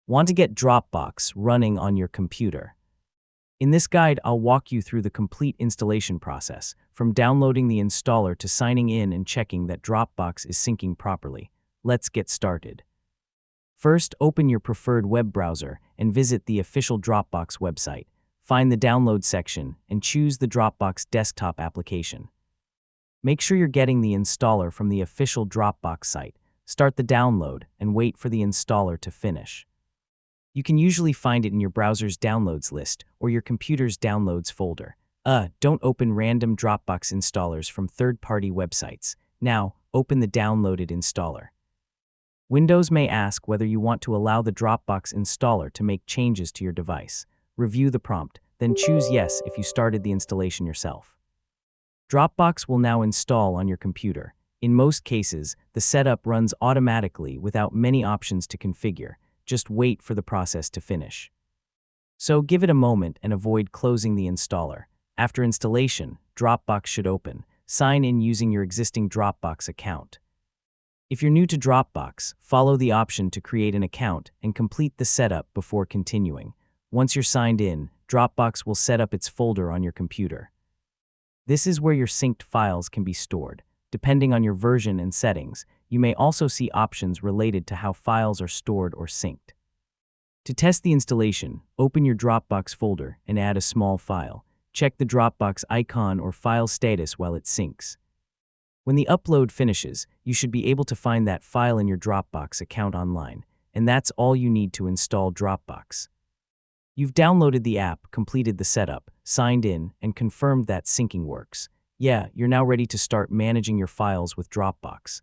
Want to get Dropbox running on your computer? In this guide, I'll walk you through the complete installation process, from downloading the installer to signing in and checking that Dropbox is syncing properly. Let's get started. First, open your preferred web browser and visit the official Dropbox website. Find the download section and choose the Dropbox desktop application. Make sure you're getting the installer from the official Dropbox site. Start the download and wait for the installer to finish. You can usually find it in your browser's downloads list or your computer's downloads folder. Don't open random Dropbox installers from third-party websites. Now, open the downloaded installer. Windows may ask whether you want to allow the Dropbox installer to make changes to your device. Review the prompt, then choose Yes if you started the installation yourself. Dropbox will now install on your computer. In most cases, the setup runs automatically without many options to configure. Just wait for the process to finish. So give it a moment and avoid closing the installer. After installation, Dropbox should open. Sign in using your existing Dropbox account. If you're new to Dropbox, follow the option to create an account and complete the setup before continuing. Once you're signed in, Dropbox will set up its folder on your computer. This is where your synced files can be stored. Depending on your version and settings, you may also see options related to how files are stored or synced. To test the installation, open your Dropbox folder and add a small file. Check the Dropbox icon or file status while it syncs. When the upload finishes, you should be able to find that file in your Dropbox account online, and that's all you need to install Dropbox. You've downloaded the app, completed the setup, signed in, and confirmed that syncing works. Yeah, you're now ready to start managing your files with Dropbox.